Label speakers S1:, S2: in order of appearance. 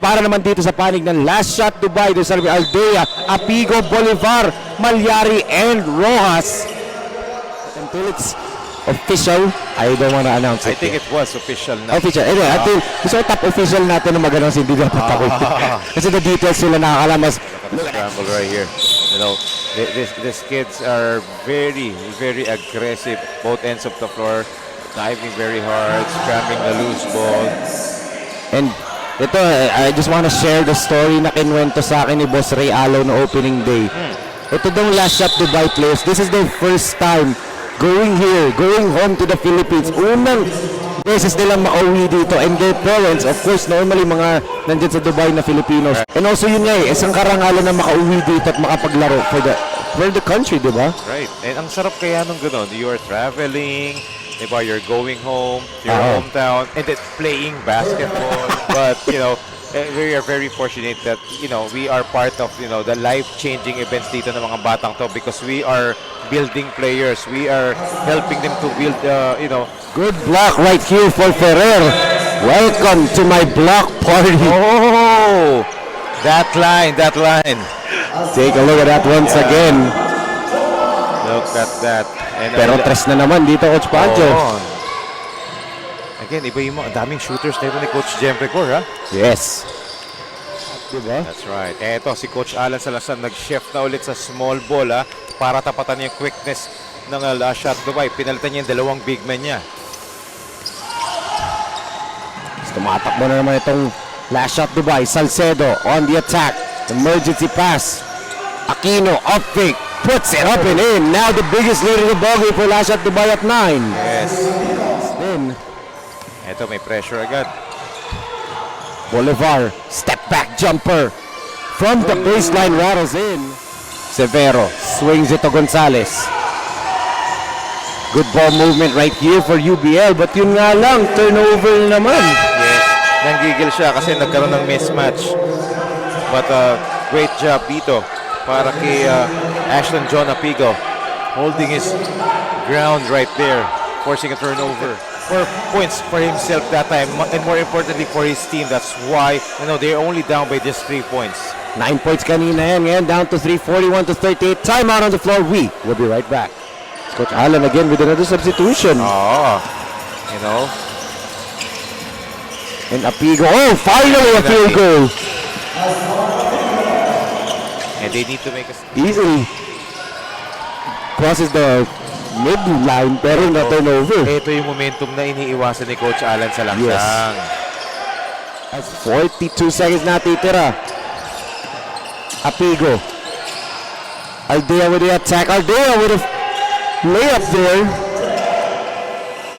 S1: para naman dito sa panig ng last shot Dubai. There's Aldea, Apigo, Bolivar, Malyari, and Rojas. Until it's official, I don't want to announce it.
S2: I think it was official na.
S1: Official. Anyway, until gusto ko top official natin na magano'n hindi dapat ako. Kasi the details sila nakakalamas.
S2: Look at the scramble right here. You know, these kids are very, very aggressive. Both ends of the floor, diving very hard, scrambling the loose ball.
S1: And ito, I just want to share the story na kinwento sa akin ni Boss Ray Alo no opening day. Ito dong last shot Dubai players. This is their first time going here, going home to the Philippines. Unang beses nilang makauwi dito. And their parents, of course, normally mga nandyan sa Dubai na Filipinos. And also yun nga isang karangalan na makauwi dito at makapaglaro for the country, di ba?
S2: Right. And ang sarap kaya nung gano'n. You are traveling, di ba? You're going home to your hometown and then playing basketball. But, you know, we are very fortunate that, you know, we are part of, you know, the life-changing events dito ng mga batang to because we are building players. We are helping them to build, you know.
S1: Good block right here for Ferrer. Welcome to my block party.
S2: Oh, that line.
S1: Take a look at that once again.
S2: Look at that. And
S1: Pero tres na naman dito, Coach Pancho.
S2: Again, iba yung mga daming shooters na ito ni Coach Jemprecor, ha?
S1: Yes. Diba?
S2: That's right. Eto, si Coach Alan Salazar nag-shift na ulit sa small ball, ha? Para tapatan yung quickness ng last shot Dubai. Pinalitan niya yung dalawang big men niya.
S1: Tumatakbo na naman itong last shot Dubai. Salcedo on the attack. Emergency pass. Aquino up fake. Puts it up and in. Now the biggest lead of the ballgame for last shot Dubai at 9.
S2: Yes.
S1: Then,
S2: Eto, may pressure agad.
S1: Bolivar, step back jumper. From the baseline rattles in. Severo swings it to Gonzalez. Good ball movement right here for UBL. But yun nga lang, turnover naman.
S2: Yes. Nanggigil siya kasi nagkaroon ng mismatch. But great job dito para kay Ashton John Apigo. Holding his ground right there. Forcing a turnover. 4 points for himself that time, and more importantly for his team. That's why, you know, they're only down by just 3 points.
S1: 9 points kanina yan. Ngayon down to 3, 41 to 38. Timeout on the floor. We will be right back. Coach Alan again with another substitution.
S2: Oh, you know.
S1: And Apigo. Oh, finally a field goal.
S2: And they need to make a...
S1: Easily crosses the midline pero na turnover.
S2: Ito yung momentum na iniiwasan ni Coach Alan sa langsang.
S1: Yes. 42 seconds na titira. Apigo. Aldea with the attack. Aldea with a layup there.